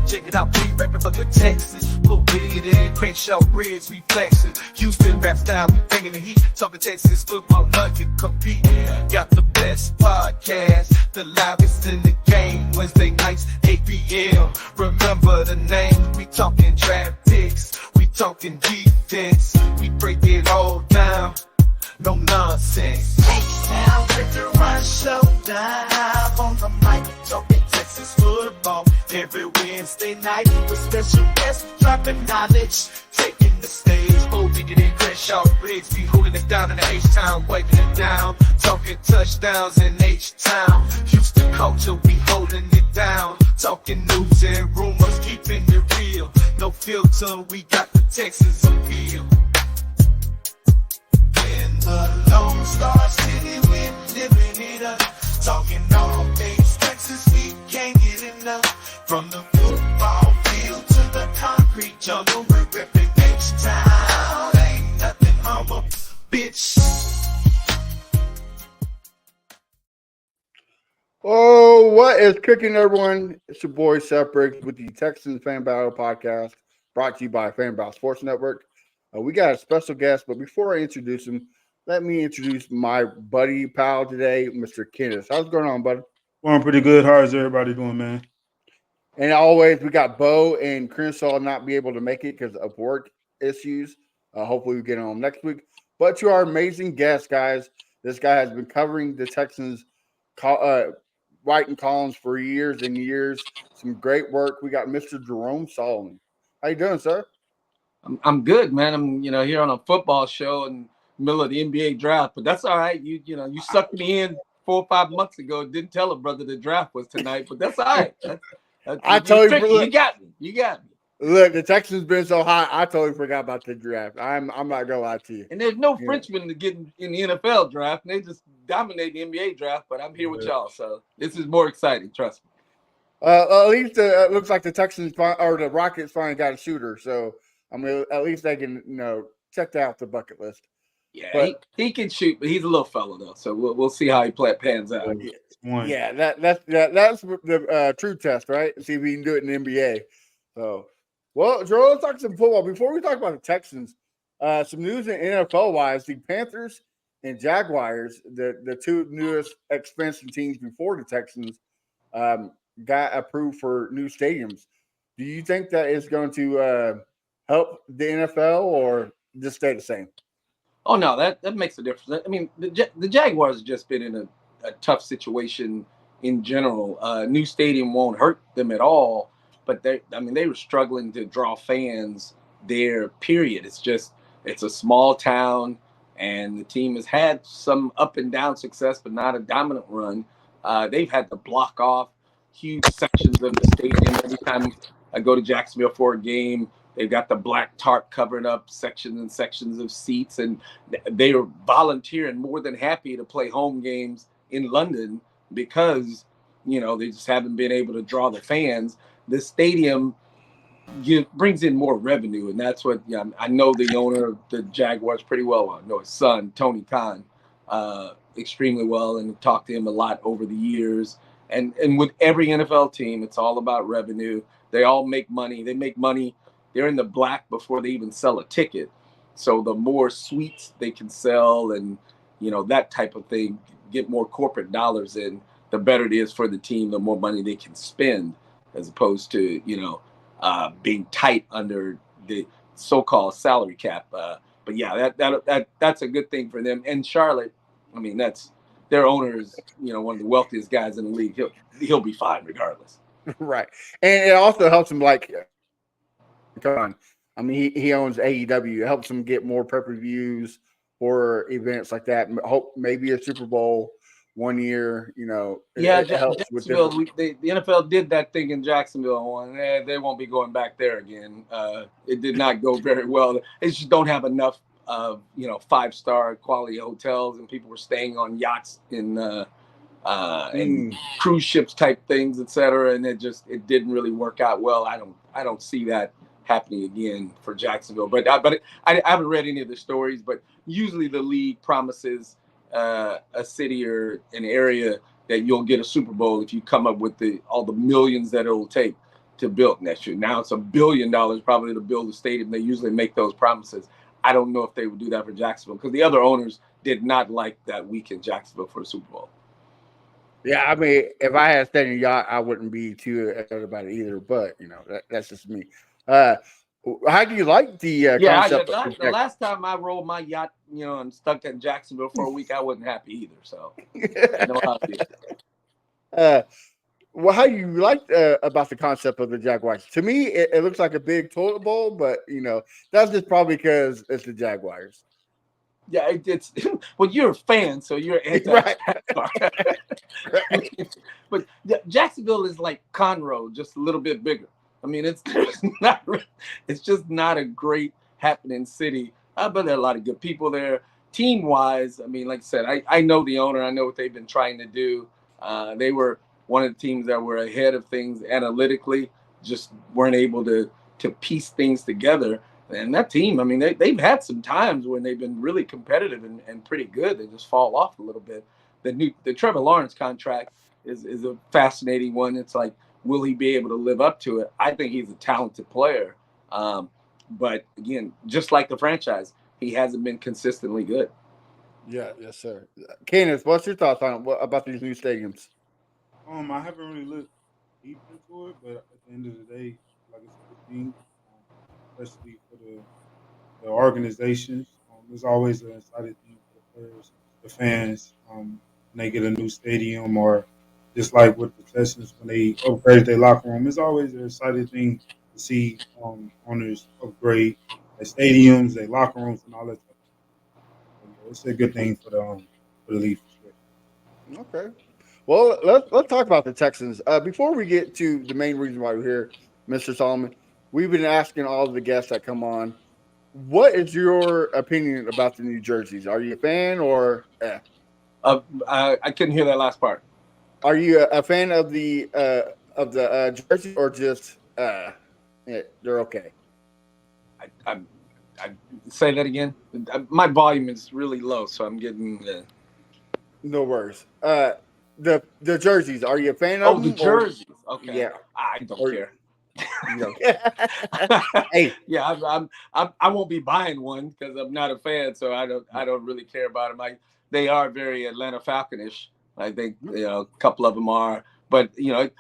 Check it out, we rapping for the Texas. Little bit in Crenshaw Bridge, we flexing. Houston rap style, we bringing the heat. Talking Texas football, nothing compete. Got the best podcast, the loudest in the game. Wednesday nights, 8 p.m. Remember the name. We talking draft picks, we talking defense. We break it all down, no nonsense. H-Town, Victor Run Showdown. On the mic, talking Texas football. Every Wednesday night with special guests dropping knowledge, taking the stage. Oh, digging in Crenshaw Briggs, be holding it down in the H-Town, wiping it down, talking touchdowns in H-Town. Houston culture, we holding it down, talking news and rumors, keeping it real. No filter, we got the Texas appeal. In the Lone Star City, we're living it up, talking all things Texas, we can't get enough. From the football field to the concrete jungle, we're ripping H-Town. Ain't nothing humble, bitch. Oh, what is cooking, everyone? It's your boy Seth Briggs with the Texans Fan Battle Podcast, brought to you by Fan Battle Sports Network. We got a special guest, but before I introduce him, let me introduce my buddy pal today, Mr. Kenneth. How's it going on, buddy? Well, I'm pretty good. How's everybody doing, man? And always, we got Bo and Crenshaw not be able to make it because of work issues. Hopefully, we get on next week. But to our amazing guest, guys, this guy has been covering the Texans, writing columns for years and years. Some great work. We got Mr. Jerome Solomon. How you doing, sir? I'm good, man. I'm here on a football show in the middle of the NBA draft, but that's all right. You sucked me in 4 or 5 months ago. Didn't tell a brother the draft was tonight, but that's all right. I told you, you got me. You got me. Look, the Texans been so hot. I totally forgot about the draft. I'm not gonna lie to you. And there's no Frenchmen to get in the NFL draft. And they just dominate the NBA draft. But I'm here with y'all, so this is more exciting. Trust me. At least it looks like the Texans or the Rockets finally got a shooter. So I mean, at least they can check that off the bucket list. Yeah, but he can shoot, but he's a little fellow though. So we'll see how he pans out. Yeah, that's the true test, right? See if he can do it in the NBA. So. Well, Joe, let's talk some football. Before we talk about the Texans, some news in NFL-wise, the Panthers and Jaguars, the two newest expansion teams before the Texans, got approved for new stadiums. Do you think that is going to help the NFL or just stay the same? Oh, no, that makes a difference. I mean, the Jaguars have just been in a tough situation in general. New stadium won't hurt them at all. But they were struggling to draw fans there, period. It's a small town, and the team has had some up and down success, but not a dominant run. They've had to block off huge sections of the stadium. Every time I go to Jacksonville for a game, they've got the black tarp covering up sections and sections of seats, and they are volunteering more than happy to play home games in London because, they just haven't been able to draw the fans. The stadium brings in more revenue, and that's what I know the owner of the Jaguars pretty well. I know his son, Tony Khan, extremely well, and talked to him a lot over the years. And with every NFL team, it's all about revenue. They all make money. They make money. They're in the black before they even sell a ticket. So the more suites they can sell and, that type of thing, get more corporate dollars in, the better it is for the team, the more money they can spend, as opposed to, being tight under the so-called salary cap. But yeah, that's a good thing for them. And Charlotte, I mean, that's their owner is, one of the wealthiest guys in the league. He'll be fine regardless. Right. And it also helps him come on. I mean, he owns AEW. It helps him get more pay-per-views or events like that. Hope maybe a Super Bowl 1 year, it helps with the NFL did that thing in Jacksonville, and they won't be going back there again. It did not go very well. They just don't have enough of 5-star quality hotels, and people were staying on yachts in cruise ships type things, etc. And it didn't really work out well. I don't see that happening again for Jacksonville. But I haven't read any of the stories. But usually the league promises a city or an area that you'll get a Super Bowl if you come up with all the millions that it'll take. to build next year. Now it's $1 billion probably to build the stadium. They usually make those promises. I don't know if they would do that for Jacksonville because the other owners did not like that week in Jacksonville for the Super Bowl. Yeah, I mean, if I had a stadium yacht, I wouldn't be too excited about it either. But that's just me. How do you like the concept? The last time I rolled my yacht, and stuck in Jacksonville for a week, I wasn't happy either. So I know how it is. Well, how do you like about the concept of the Jaguars? To me, it looks like a big toilet bowl, but that's just probably because it's the Jaguars. Yeah, it's well, you're a fan, so you're anti-Jaguar. Right. But Jacksonville is like Conroe, just a little bit bigger. I mean, it's just not a great happening city. But there are a lot of good people there. Team-wise, I mean, like I said, I know the owner. I know what they've been trying to do. They were one of the teams that were ahead of things analytically, just weren't able to piece things together. And that team, I mean, they've had some times when they've been really competitive and pretty good. They just fall off a little bit. The Trevor Lawrence contract is a fascinating one. It's like, will he be able to live up to it? I think he's a talented player. But again, just like the franchise, he hasn't been consistently good. Yeah, yes, sir. Kenneth, what's your thoughts on about these new stadiums? I haven't really looked deep into it, but at the end of the day, like it's a good thing, especially for the organizations. It's always an exciting thing for the players, the fans, when they get a new stadium, or just like with the Texans when they upgrade their locker room. It's always an exciting thing to see owners upgrade their stadiums, their locker rooms, and all that stuff. So, yeah, it's a good thing for the league for sure. Okay. Well, let's talk about the Texans. Before we get to the main reason why we're here, Mr. Solomon, we've been asking all of the guests that come on, what is your opinion about the new jerseys? Are you a fan or? I couldn't hear that last part. Are you a fan of the jersey or just they're okay? I say that again. My volume is really low, so I'm getting. No worries. The jerseys. Are you a fan of them? The jerseys. Okay. Yeah. I don't care. Hey. Yeah, I won't be buying one because I'm not a fan, so I don't really care about them. They are very Atlanta Falconish. I think a couple of them are, but the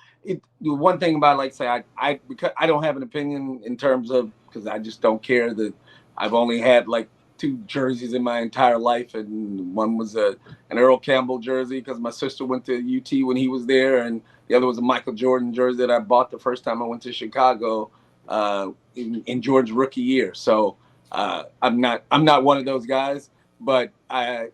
one thing about, like, say, because I don't have an opinion in terms of, because I just don't care that I've only had like 2 jerseys in my entire life, and one was an Earl Campbell jersey because my sister went to UT when he was there, and the other was a Michael Jordan jersey that I bought the first time I went to Chicago in Jordan's rookie year. So I'm not one of those guys, but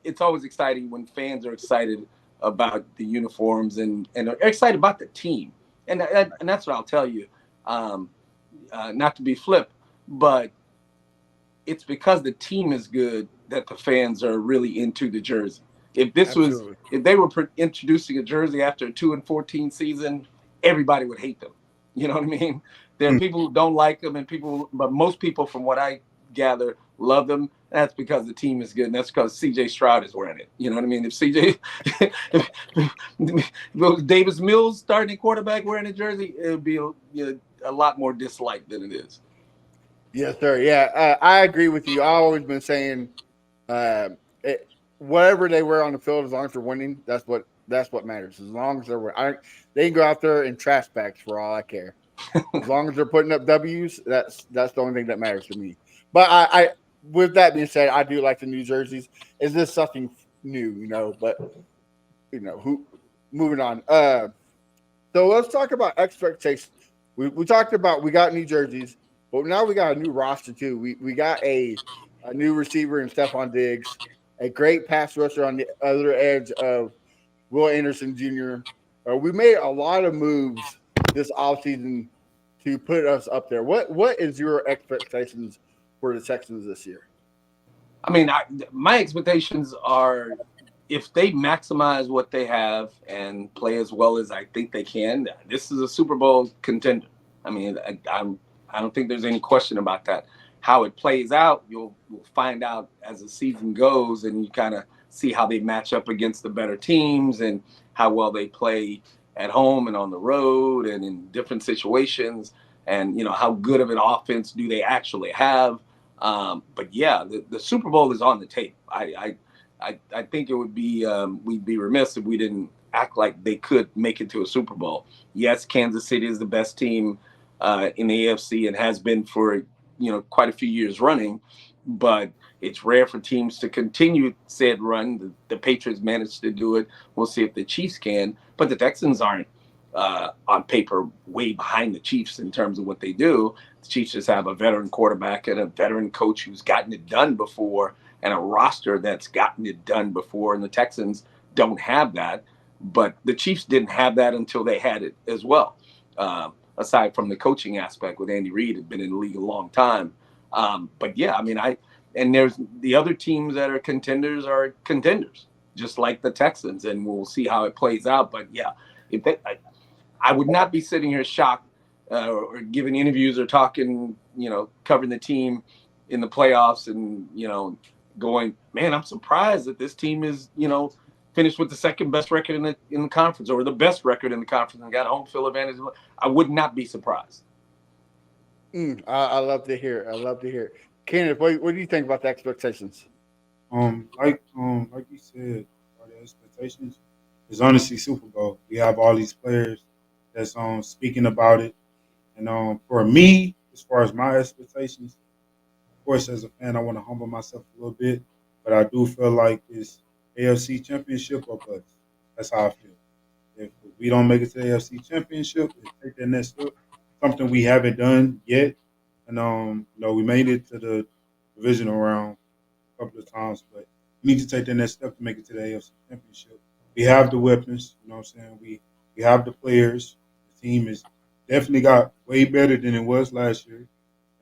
it's always exciting when fans are excited about the uniforms and are excited about the team, and that's what I'll tell you. Not to be flip, but it's because the team is good that the fans are really into the jersey. If they were introducing a jersey after a 2-14 season, everybody would hate them. You know what I mean? There are people who don't like them, but most people, from what I gather, love them. That's because the team is good, and that's because C.J. Stroud is wearing it. You know what I mean? If Davis Mills starting quarterback wearing a jersey, it would be a lot more dislike than it is. Yes, sir. Yeah, I agree with you. I've always been saying, whatever they wear on the field, as long as they're winning, that's what matters. As long as they can go out there in trash bags for all I care. As long as they're putting up W's, that's the only thing that matters to me. But I with that being said, I do like the new jerseys. Is this something new? But moving on. So let's talk about expectations. We talked about, we got new jerseys. But now we got a new roster too. We got a new receiver in Stephon Diggs, a great pass rusher on the other edge of Will Anderson Jr. We made a lot of moves this offseason to put us up there. What is your expectations for the Texans this year? I mean, my expectations are, if they maximize what they have and play as well as I think they can, this is a Super Bowl contender. I mean, I don't think there's any question about that. How it plays out, we'll find out as the season goes, and you kind of see how they match up against the better teams and how well they play at home and on the road and in different situations, and how good of an offense do they actually have. But yeah, the Super Bowl is on the tape. I think it would be we'd be remiss if we didn't act like they could make it to a Super Bowl. Yes, Kansas City is the best team in the AFC and has been for quite a few years running, but it's rare for teams to continue said run. The Patriots managed to do it. We'll see if the Chiefs can, but the Texans aren't on paper way behind the Chiefs in terms of what they do. The Chiefs just have a veteran quarterback and a veteran coach who's gotten it done before, and a roster that's gotten it done before, and the Texans don't have that. But the Chiefs didn't have that until they had it as well. Aside from the coaching aspect with Andy Reid, had been in the league a long time. But yeah, I mean, and there's the other teams that are contenders, just like the Texans, and we'll see how it plays out. But yeah, I would not be sitting here shocked or giving interviews or talking, covering the team in the playoffs and, going, man, I'm surprised that this team is, finished with the second best record in the conference, or the best record in the conference, and got home field advantage. I would not be surprised. I love to hear it. I love to hear it. Kenneth, what do you think about the expectations? Like you said, the expectations is honestly Super Bowl. We have all these players that's speaking about it, and for me, as far as my expectations, of course, as a fan, I want to humble myself a little bit, but I do feel like it's AFC Championship or bust. That's how I feel. If we don't make it to the AFC Championship, we take that next step. Something we haven't done yet, and we made it to the divisional round a couple of times, but we need to take the next step to make it to the AFC Championship. We have the weapons, you know what I'm saying? We have the players. The team is definitely got way better than it was last year.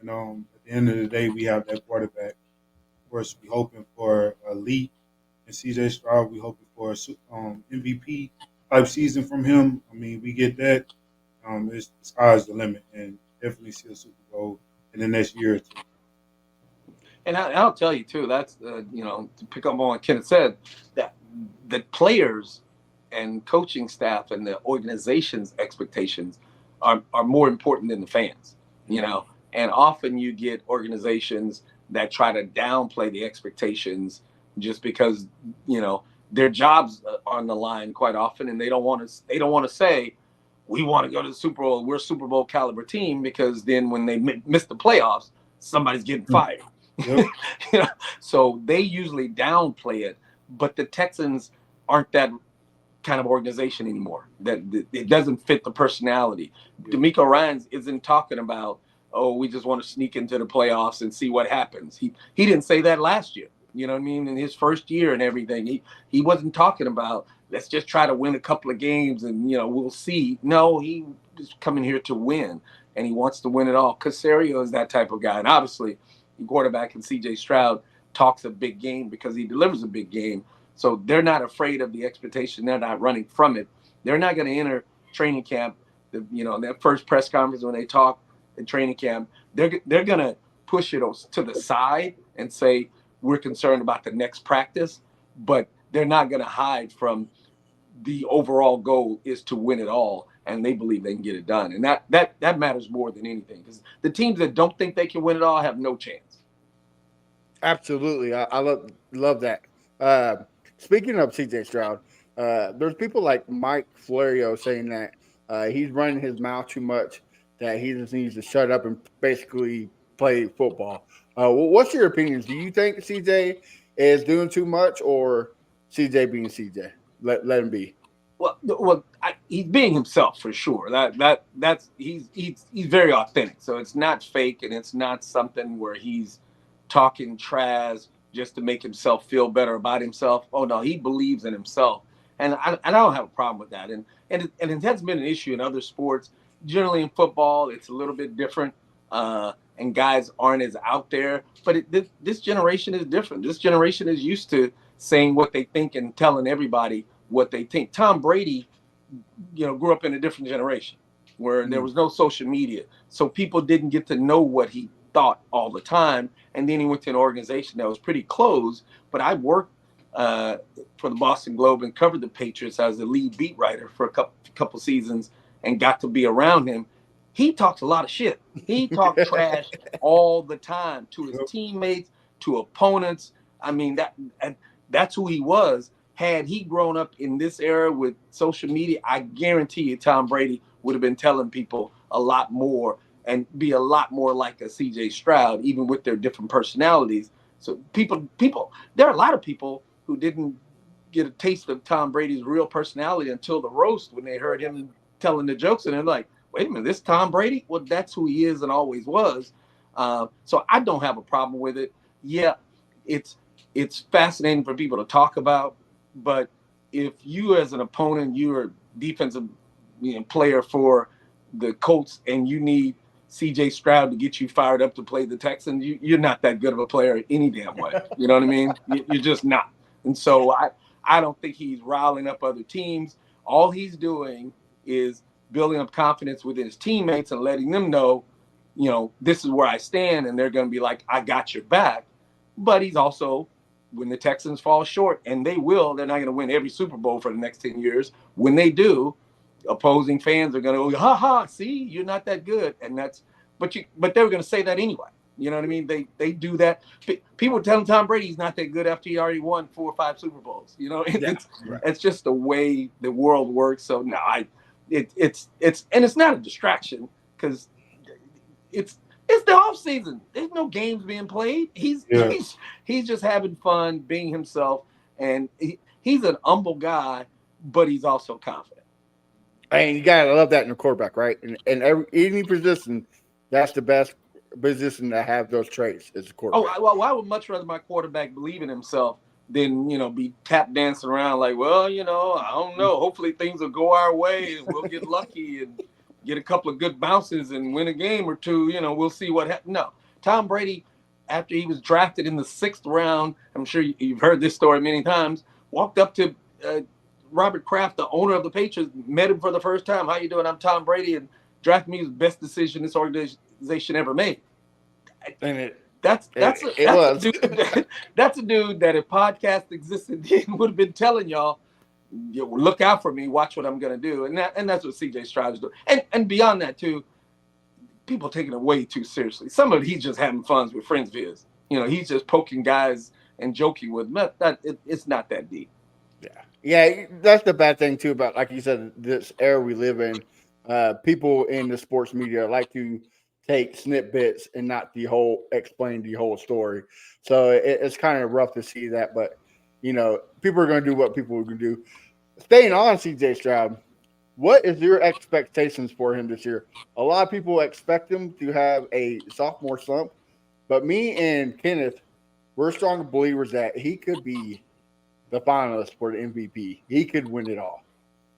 And at the end of the day, we have that quarterback. Of course, we hoping for elite and CJ Stroud. We hoping for a MVP type season from him. I mean, we get that. The sky's the limit, and definitely see a Super Bowl in the next year or two. And I'll tell you too. That's to pick up on what Kenneth said, that the players and coaching staff and the organization's expectations are more important than the fans. And often you get organizations that try to downplay the expectations just because their jobs are on the line quite often, and they don't want to say we want to go to the Super Bowl. We're a Super Bowl caliber team, because then when they miss the playoffs, somebody's getting fired. Yep. So they usually downplay it, but the Texans aren't that kind of organization anymore. That it doesn't fit the personality. DeMeco Ryans isn't talking about, oh, we just want to sneak into the playoffs and see what happens. He didn't say that last year. You know what I mean? In his first year and everything, he wasn't talking about, let's just try to win a couple of games and we'll see. No, he was coming here to win, and he wants to win it all. Caserio is that type of guy, and obviously, the quarterback and C.J. Stroud talks a big game because he delivers a big game. So they're not afraid of the expectation. They're not running from it. They're not going to enter training camp. That first press conference when they talk in training camp, they're going to push it to the side and say, we're concerned about the next practice, but they're not going to hide from the overall goal is to win it all, and they believe they can get it done. And that matters more than anything, because the teams that don't think they can win it all have no chance. Absolutely. I love that. Speaking of CJ Stroud, there's people like Mike Florio saying that he's running his mouth too much, that he just needs to shut up and basically play football. What's your opinions? Do you think CJ is doing too much, or CJ being CJ? Let him be. Well, he's being himself for sure. That's he's very authentic. So it's not fake, and it's not something where he's talking trash just to make himself feel better about himself. Oh no, he believes in himself, and I don't have a problem with that. And it has been an issue in other sports. Generally in football, it's a little bit different, and guys aren't as out there. But this generation is different. This generation is used to saying what they think and telling everybody what they think. Tom Brady, grew up in a different generation where there was no social media, so people didn't get to know what he thought all the time. And then he went to an organization that was pretty closed. But I worked for the Boston Globe and covered the Patriots as the lead beat writer for a couple seasons and got to be around him. He talks a lot of shit. He talked trash all the time to his teammates, to opponents. I mean, that's who he was. Had he grown up in this era with social media, I guarantee you Tom Brady would have been telling people a lot more and be a lot more like a CJ Stroud, even with their different personalities. So people, there are a lot of people who didn't get a taste of Tom Brady's real personality until the roast when they heard him telling the jokes, and they're like, wait a minute, this Tom Brady? Well, that's who he is and always was. So I don't have a problem with it. Yeah, it's fascinating for people to talk about, but if you as an opponent, you're a defensive player for the Colts and you need CJ Stroud to get you fired up to play the Texans, you're not that good of a player any damn way. You know what I mean? You're just not. And so I don't think he's riling up other teams. All he's doing is building up confidence with his teammates and letting them know, this is where I stand, and they're going to be like, I got your back. But he's also, when the Texans fall short, and they will, they're not going to win every Super Bowl for the next 10 years. When they do, opposing fans are going to go, ha ha, see, you're not that good. And but they were going to say that anyway. You know what I mean? They do that. People are telling Tom Brady he's not that good after he already won 4 or 5 Super Bowls. It's just the way the world works. So no, it's not a distraction because it's the off season. There's no games being played. He's just having fun being himself, and he's an humble guy, but he's also confident. And you gotta love that in a quarterback, right? And any position, that's the best position to have those traits as a quarterback. I would much rather my quarterback believe in himself than be tap dancing around like, well, I don't know. Hopefully things will go our way and we'll get lucky and get a couple of good bounces and win a game or two. We'll see what happens. No, Tom Brady, after he was drafted in the 6th round, I'm sure you've heard this story many times, walked up to Robert Kraft, the owner of the Patriots, met him for the first time. How you doing? I'm Tom Brady, and drafted me was the best decision this organization ever made. And that's a dude that if podcast existed would have been telling y'all, look out for me, watch what I'm gonna do, and that's what CJ Stroud is doing. And beyond that too, people taking it way too seriously. Some of it he's just having fun with friends of his. He's just poking guys and joking with them. It's not that deep. Yeah, that's the bad thing too about, like you said, this era we live in. People in the sports media like to take snippets and not explain the whole story. So it's kind of rough to see that, but people are going to do what people are going to do. Staying on CJ Stroud, what is your expectations for him this year? A lot of people expect him to have a sophomore slump, but me and Kenneth, we're strong believers that he could be the finalist for the MVP. He could win it all.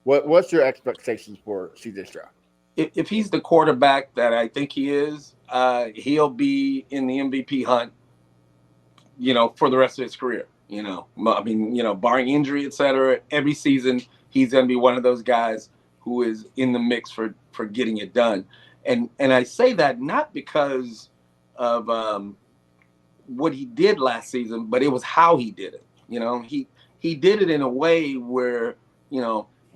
What's your expectations for CJ Stroud? If he's the quarterback that I think he is, he'll be in the MVP hunt, for the rest of his career. Barring injury, et cetera, every season he's going to be one of those guys who is in the mix for getting it done. And I say that not because of what he did last season, but it was how he did it. He did it in a way where,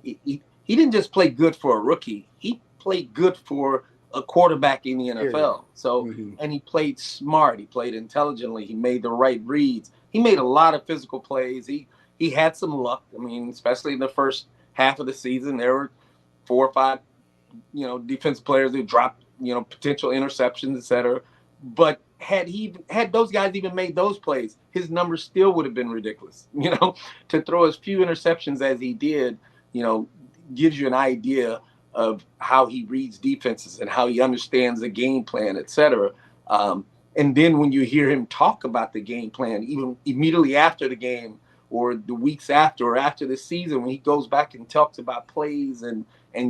he didn't just play good for a rookie. He played good for a quarterback in the NFL. So, and he played smart. He played intelligently. He made the right reads. He made a lot of physical plays. He had some luck. I mean, especially in the first half of the season, there were 4 or 5, defensive players who dropped, potential interceptions, et cetera. But had those guys even made those plays, his numbers still would have been ridiculous. To throw as few interceptions as he did, gives you an idea of how he reads defenses and how he understands the game plan, et cetera. And then when you hear him talk about the game plan, even immediately after the game or the weeks after or after the season, when he goes back and talks about plays and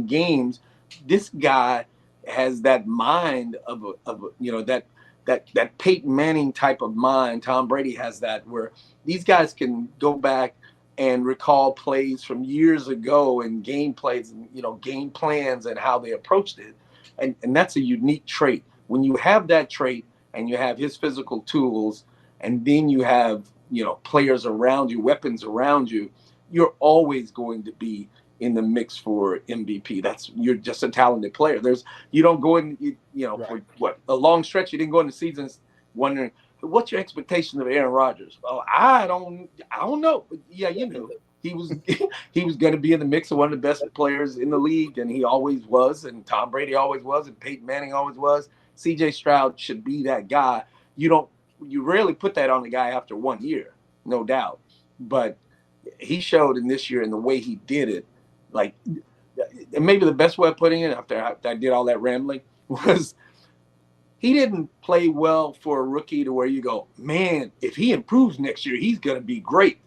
games, this guy has that mind of that Peyton Manning type of mind. Tom Brady has that, where these guys can go back and recall plays from years ago and game plays and game plans and how they approached it. And that's a unique trait. When you have that trait and you have his physical tools, and then you have players around you, weapons around you, you're always going to be in the mix for MVP. You're just a talented player. You don't go in, Right. for what, a long stretch. You didn't go into seasons wondering what's your expectation of Aaron Rodgers. Oh, I don't know. But yeah, he was he was going to be in the mix of one of the best players in the league, and he always was. And Tom Brady always was, and Peyton Manning always was. C.J. Stroud should be that guy. You rarely put that on the guy after 1 year, no doubt. But he showed in this year, and the way he did it, like, and maybe the best way of putting it after I did all that rambling was he didn't play well for a rookie to where you go, man, if he improves next year, he's going to be great.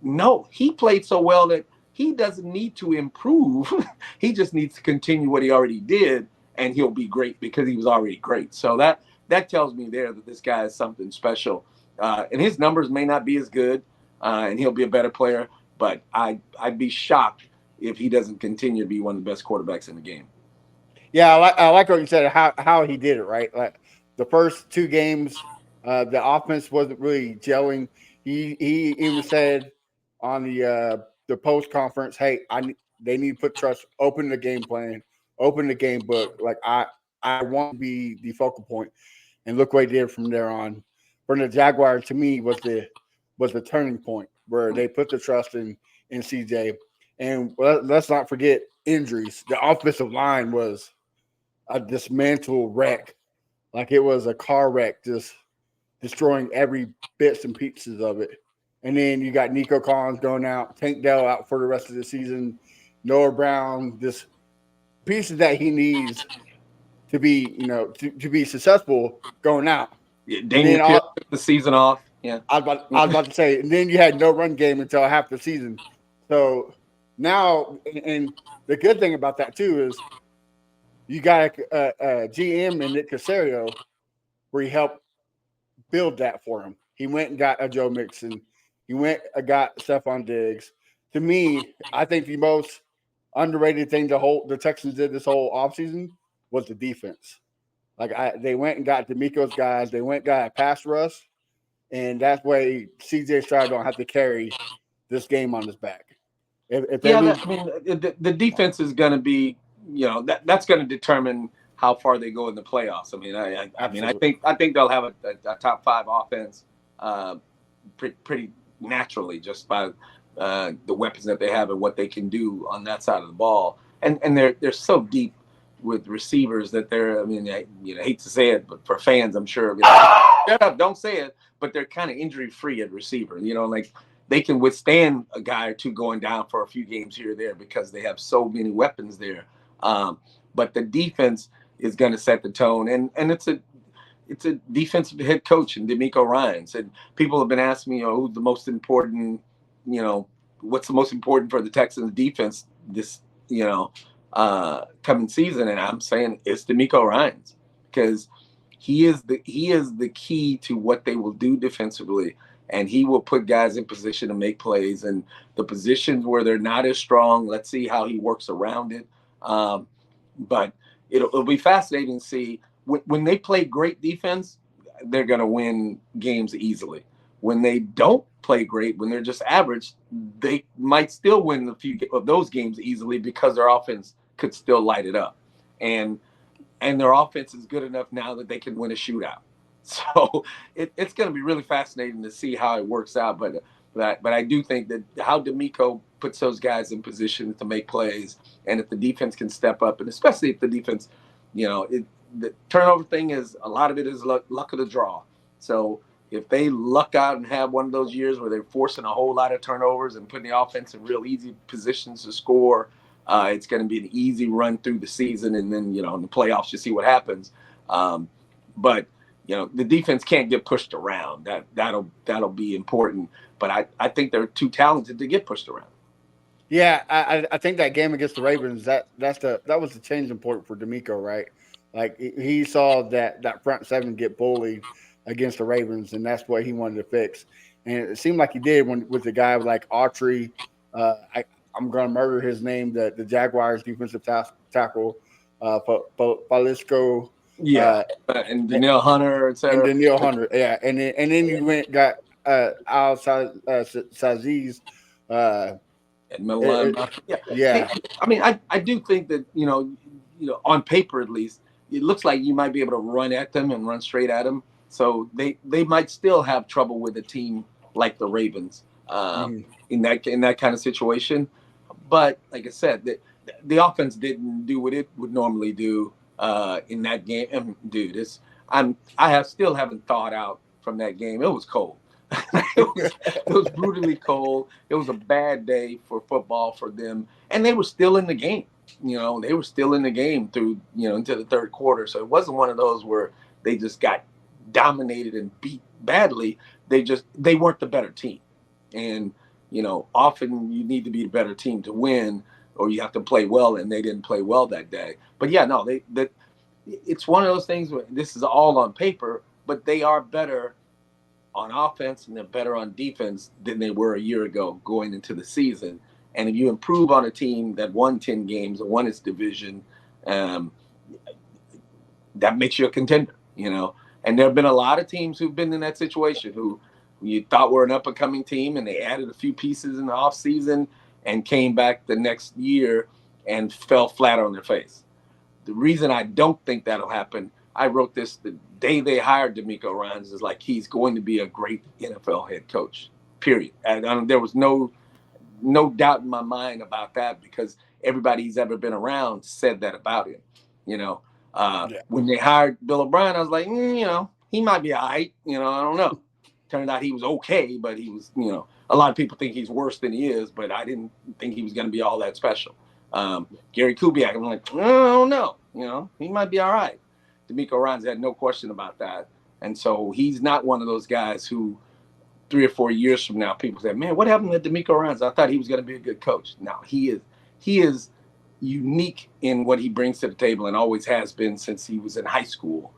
No, he played so well that he doesn't need to improve. He just needs to continue what he already did, and he'll be great because he was already great. So that tells me there that this guy is something special. And his numbers may not be as good, and he'll be a better player, but I'd be shocked if he doesn't continue to be one of the best quarterbacks in the game. Yeah, I like what you said, how he did it, right? Like the first 2 games, the offense wasn't really gelling. He even said on the post conference, hey, they need to put trust, open the game plan, open the game book. Like I want to be the focal point. And look what he did from there on. From the Jaguars, to me, was the turning point where they put the trust in CJ. And let's not forget injuries. The offensive line was a dismantled wreck. Like it was a car wreck, just destroying every bits and pieces of it. And then you got Nico Collins going out, Tank Dell out for the rest of the season, Noah Brown, just pieces that he needs to be, to be successful going out. Yeah, Daniel Pierce took the season off. Yeah, I was about to say, and then you had no run game until half the season. So now, and the good thing about that too is you got a GM in Nick Caserio where he helped build that for him. He went and got a Joe Mixon. He went and got Stephon Diggs. To me, I think the most underrated thing the Texans did this whole offseason was the defense. Like they went and got D'Amico's guys. They went and got a pass rush, and that's why C.J. Stroud don't have to carry this game on his back. If they lose, the defense is going to be, that's going to determine how far they go in the playoffs. I think they'll have a top 5 offense pretty naturally just by the weapons that they have and what they can do on that side of the ball. And they're so deep with receivers that they're, I hate to say it, but for fans, I'm sure, shut up, don't say it, but they're kind of injury free at receiver. Like they can withstand a guy or two going down for a few games here or there because they have so many weapons there. But the defense is going to set the tone, and it's a defensive head coach in D'Amico Ryans, and people have been asking me, who's the most important, what's the most important for the Texans defense this, coming season, and I'm saying it's D'Amico Ryans because he is the key to what they will do defensively, and he will put guys in position to make plays, and the positions where they're not as strong, let's see how he works around it. But it'll be fascinating to see when they play great defense, they're going to win games easily. When they don't play great, when they're just average, they might still win a few of those games easily because their offense could still light it up. And their offense is good enough now that they can win a shootout. So it's going to be really fascinating to see how it works out. But I do think that how D'Amico puts those guys in position to make plays, and if the defense can step up, and especially if the defense, the turnover thing is a lot of it is luck of the draw. So if they luck out and have one of those years where they're forcing a whole lot of turnovers and putting the offense in real easy positions to score, it's going to be an easy run through the season, and then in the playoffs you see what happens. But the defense can't get pushed around. That'll be important. But I think they're too talented to get pushed around. Yeah, I think that game against the Ravens, that was the changing point for D'Amico, right? Like he saw that front seven get bullied against the Ravens, and that's what he wanted to fix. And it seemed like he did with the guy like Autry. I'm going to murder his name, the Jaguars defensive tackle, Palisco. And Danielle Hunter, etc. And Danielle Hunter, yeah. And then you went got Saziz. Uh, At middle it, linebacker. Yeah. yeah. I mean, I do think that, on paper at least, it looks like you might be able to run at them and run straight at them. So they might still have trouble with a team like the Ravens Mhm. in that kind of situation. But like I said, the offense didn't do what it would normally do in that game. And dude, still haven't thawed out from that game. It was cold. It was brutally cold. It was a bad day for football for them, and they were still in the game. They were still in the game through into the third quarter. So it wasn't one of those where they just got dominated and beat badly. They weren't the better team, and often you need to be the better team to win, or you have to play well, and they didn't play well that day. But yeah, no, it's one of those things where this is all on paper, but they are better on offense and they're better on defense than they were a year ago going into the season. And if you improve on a team that won 10 games and won its division, um, that makes you a contender, And there have been a lot of teams who've been in that situation who you thought were an up-and-coming team, and they added a few pieces in the offseason and came back the next year and fell flat on their face. The reason I don't think that'll happen, I wrote this the day they hired DeMeco Ryans, is like he's going to be a great NFL head coach, period. And there was no doubt in my mind about that because everybody he's ever been around said that about him. When they hired Bill O'Brien, I was like, he might be all right. I don't know. Turned out he was okay, but he was, a lot of people think he's worse than he is, but I didn't think he was going to be all that special. Gary Kubiak, I'm like, I don't know. He might be all right. DeMeco Ryans had no question about that. And so he's not one of those guys who 3 or 4 years from now, people say, man, what happened to DeMeco Ryans? I thought he was going to be a good coach. No, he is unique in what he brings to the table and always has been since he was in high school.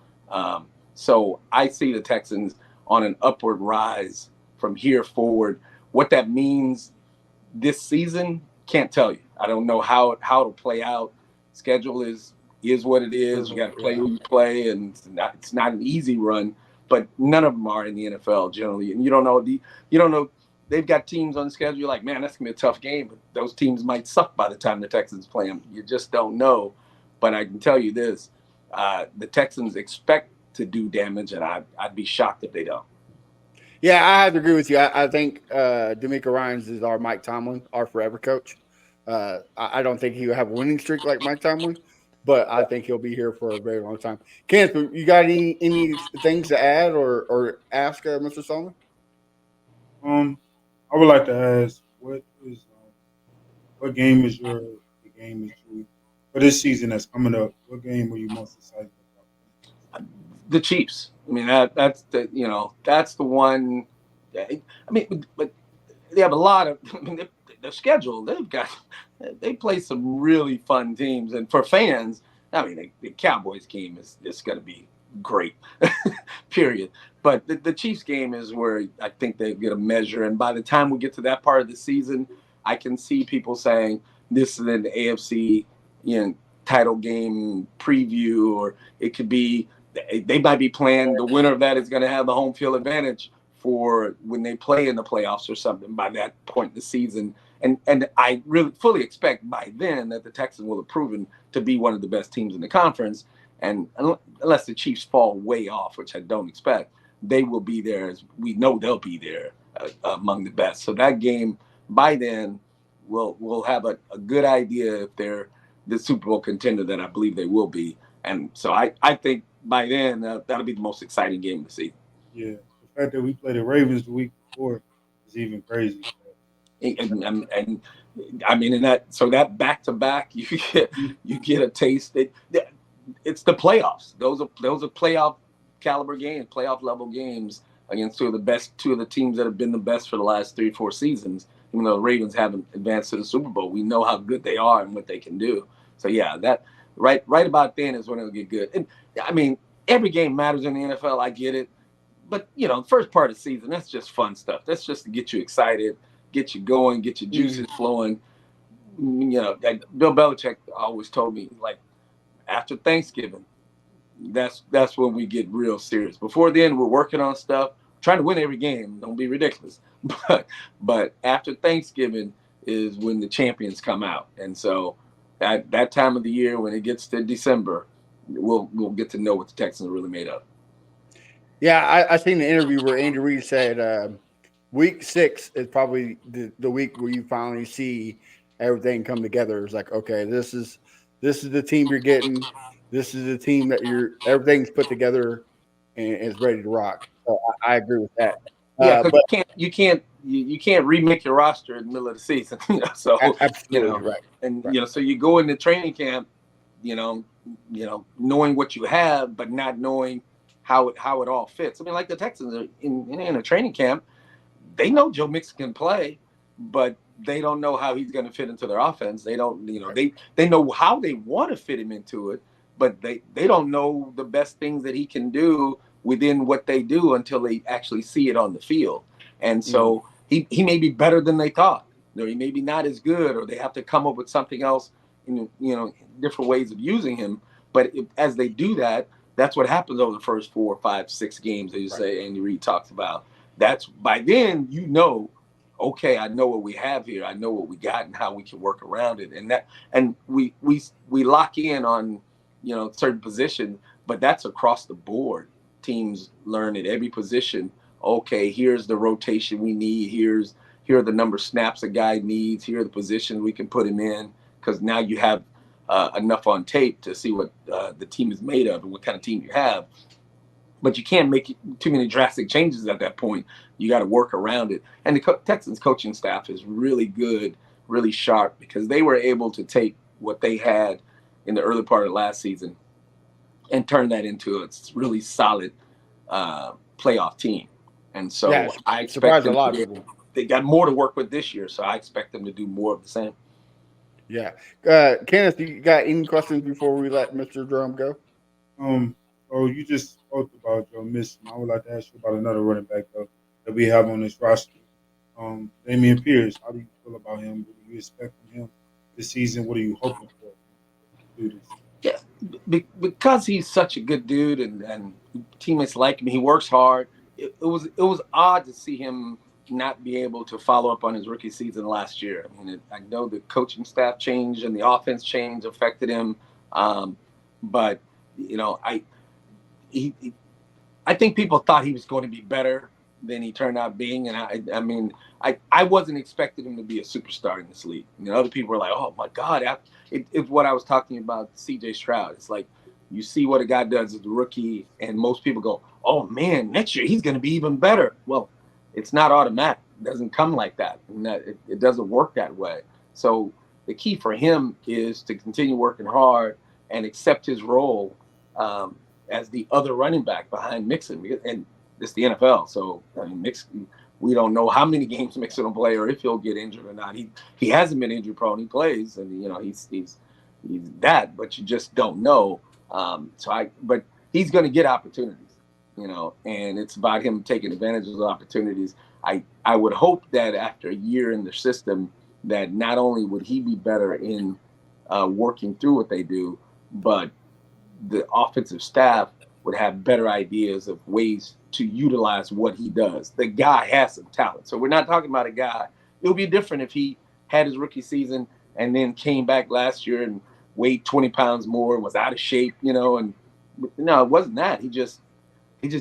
So I see the Texans on an upward rise from here forward. What that means this season, can't tell you. I don't know how it'll play out. Schedule is what it is. You got to play who you play, and it's not an easy run. But none of them are in the NFL generally, and you don't know. They've got teams on the schedule. You're like, man, that's gonna be a tough game. But those teams might suck by the time the Texans play them. You just don't know. But I can tell you this: the Texans expect to do damage, and I'd be shocked if they don't. Yeah, I have to agree with you. I think DeMeco Ryans is our Mike Tomlin, our forever coach. I don't think he'll have a winning streak like Mike Tomlin, but I think he'll be here for a very long time. Kenneth, you got any things to add or ask Mr. Solomon? I would like to ask, what game is the game that you for this season that's coming up? What game are you most excited about? The Chiefs. I mean, that's the one. I mean, but they have a lot of. I mean, the schedule they play some really fun teams, and for fans, I mean, the Cowboys game is going to be great, period. But the Chiefs game is where I think they get a measure, and by the time we get to that part of the season, I can see people saying this is an AFC, title game preview, or it could be they might be playing the winner of that is going to have the home field advantage for when they play in the playoffs or something by that point in the season. And I really fully expect by then that the Texans will have proven to be one of the best teams in the conference. And unless the Chiefs fall way off, which I don't expect, they will be there. As we know they'll be there among the best. So that game by then we'll have a good idea if they're the Super Bowl contender that I believe they will be. And so I think by then that'll be the most exciting game of the season. Yeah, the fact that we played the Ravens the week before is even crazy. And I mean, that back to back, you get a taste. It's the playoffs. Those are playoff caliber games, playoff level games against two of the teams that have been the best for the last 3-4 seasons. Even though the Ravens haven't advanced to the Super Bowl, we know how good they are and what they can do. So yeah, that right about then is when it'll get good. And I mean, every game matters in the NFL. I get it, but the first part of the season, that's just fun stuff. That's just to get you excited, get you going, get your juices flowing. Like Bill Belichick always told me, like after Thanksgiving, that's when we get real serious. Before then, we're working on stuff. trying to win every game. Don't be ridiculous. But after Thanksgiving is when the champions come out, and so that time of the year when it gets to December, we'll get to know what the Texans are really made of. Yeah, I seen the interview where Andy Reid said week 6 is probably the week where you finally see everything come together. It's like, okay, this is the team you're getting. This is the team that everything's put together and is ready to rock. So I agree with that. Yeah, because But you can't remake your roster in the middle of the season. So absolutely right. And right. so you go into training camp, knowing what you have, but not knowing how it all fits. I mean, like the Texans are in a training camp, they know Joe Mixon can play, but they don't know how he's going to fit into their offense. They don't, they know how they want to fit him into it, but they don't know the best things that he can do within what they do until they actually see it on the field. And so he may be better than they thought. He may be not as good, or they have to come up with something else, different ways of using him. But as they do that, that's what happens over the first 4, 5, 6 games that you say Andy Reid talks about. That's by then, okay, I know what we have here. I know what we got and how we can work around it. And we lock in on, certain positions, but that's across the board. Teams learn at every position. Okay, here's the rotation we need. Here are the number of snaps a guy needs. Here are the positions we can put him in, because now you have enough on tape to see what the team is made of and what kind of team you have. But you can't make too many drastic changes at that point. You got to work around it. And the Texans coaching staff is really good, really sharp, because they were able to take what they had in the early part of last season and turn that into a really solid playoff team. And so I expect them a lot of people. They got more to work with this year, so I expect them to do more of the same. Yeah. Kenneth, you got any questions before we let Mr. Jerome go? So you just spoke about Joe Mixon. I would like to ask you about another running back that we have on this roster. Damian Pierce. How do you feel about him? What do you expect from him this season? What are you hoping for? To do this? Yeah, because he's such a good dude and teammates like him. He works hard. It was odd to see him not be able to follow up on his rookie season last year. I mean, I know the coaching staff change and the offense change affected him, but I think people thought he was going to be better than he turned out being, and I wasn't expecting him to be a superstar in this league. Other people were like, "Oh my God!" It's what I was talking about, C.J. Stroud. It's like you see what a guy does as a rookie, and most people go, "Oh man, next year he's going to be even better." Well, it's not automatic. It doesn't come like that, and it doesn't work that way. So the key for him is to continue working hard and accept his role as the other running back behind Mixon, and it's the NFL. So Mixon, we don't know how many games Mixon will play or if he'll get injured or not. He hasn't been injury prone. He plays, and he's that, but you just don't know. But he's going to get opportunities, and it's about him taking advantage of those opportunities. I would hope that after a year in the system, that not only would he be better in working through what they do, but the offensive staff would have better ideas of ways to utilize what he does. The guy has some talent. So we're not talking about a guy. It would be different if he had his rookie season and then came back last year and weighed 20 pounds more, was out of shape, and no, it wasn't that. He just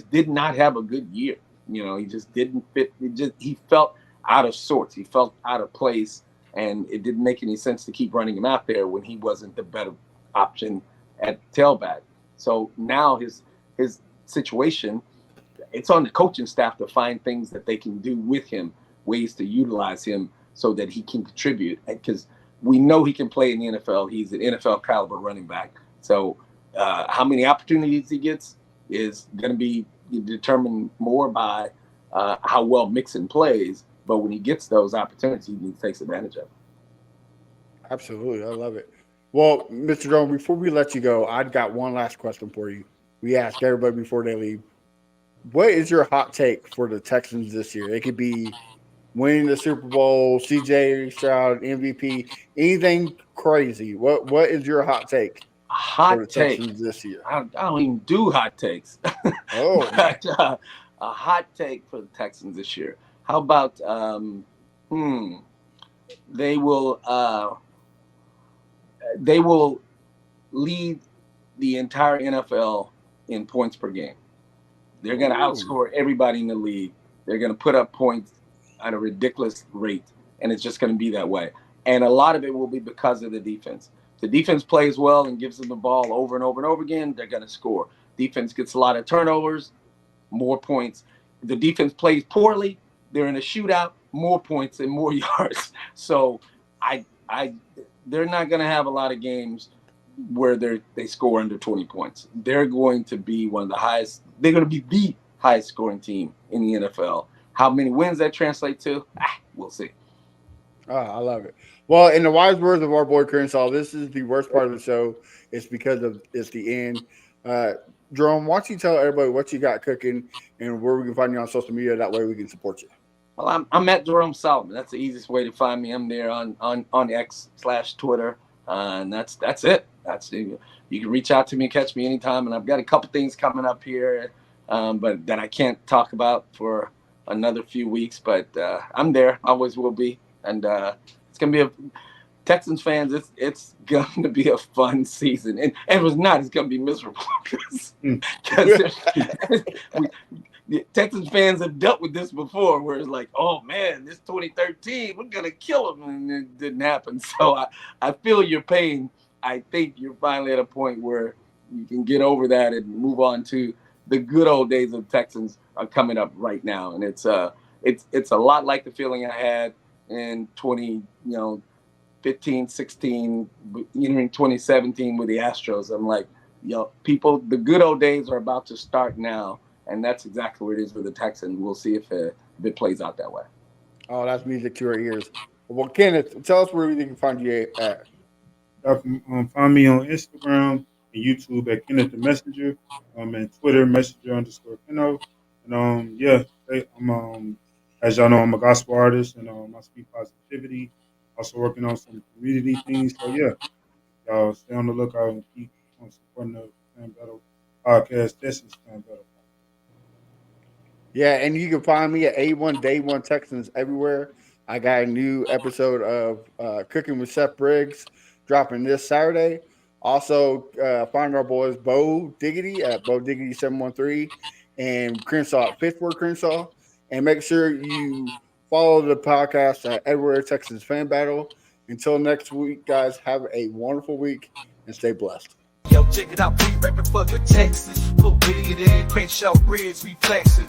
did not have a good year. He just didn't fit. He felt out of sorts. He felt out of place, and it didn't make any sense to keep running him out there when he wasn't the better option at tailback. So now his situation, it's on the coaching staff to find things that they can do with him, ways to utilize him so that he can contribute. Because we know he can play in the NFL. He's an NFL caliber running back. So how many opportunities he gets is going to be determined more by how well Mixon plays. But when he gets those opportunities, he takes advantage of them. Absolutely. I love it. Well, Mr. Jerome, before we let you go, I've got one last question for you. We ask everybody before they leave. What is your hot take for the Texans this year? It could be winning the Super Bowl, C.J. Stroud, MVP, anything crazy. What is your hot take for the Texans this year? I don't even do hot takes. Oh, but, a hot take for the Texans this year. How about they will lead the entire NFL in points per game. They're going to outscore everybody in the league. They're going to put up points at a ridiculous rate, and it's just going to be that way. And a lot of it will be because of the defense. If the defense plays well and gives them the ball over and over and over again, they're going to score. Defense gets a lot of turnovers, more points. If the defense plays poorly, they're in a shootout, more points and more yards. So they're not going to have a lot of games where they score under 20 points. They're going to be one of the highest. They're going to be the highest scoring team in the NFL. How many wins that translate to, we'll see. Oh, I love it. Well, in the wise words of our boy Crenshaw, this is the worst part of the show. It's because it's the end. Jerome, why don't you tell everybody what you got cooking and where we can find you on social media? That way we can support you. Well, I'm at Jerome Solomon. That's the easiest way to find me. I'm there on X/Twitter, and that's it. You can reach out to me, catch me anytime, and I've got a couple things coming up here, but that I can't talk about for another few weeks. But I'm there, always will be, and it's gonna be Texans fans. It's going to be a fun season, and if it's not, it's gonna be miserable because Texans fans have dealt with this before, where it's like, oh man, this 2013, we're gonna kill them, and it didn't happen. So I feel your pain. I think you're finally at a point where you can get over that and move on to the good old days of Texans are coming up right now, and it's a lot like the feeling I had in 2015, 16, entering 2017 with the Astros. I'm like, people, the good old days are about to start now. And that's exactly what it is for the Texans. We'll see if it plays out that way. Oh, that's music to our ears. Well, Kenneth, tell us where we can find you at. Find me on Instagram and YouTube at Kenneth the Messenger. And Twitter, Messenger_Keno. And I'm as y'all know, I'm a gospel artist, and I speak positivity. Also working on some community things. So yeah, y'all stay on the lookout and keep on supporting the Fan Battle podcast. Texans Fan Battle. Yeah, and you can find me at A1 Day One Texans everywhere. I got a new episode of Cooking with Seth Briggs dropping this Saturday. Also, find our boys Bo Diggity at Bo Diggity 713 and Crenshaw at Fifth Word Crenshaw. And make sure you follow the podcast at Everywhere Texans Fan Battle. Until next week, guys, have a wonderful week and stay blessed. Yo, check it out, we rapping for the Texans. Put Willie in Crenshaw Bridge, we flexing.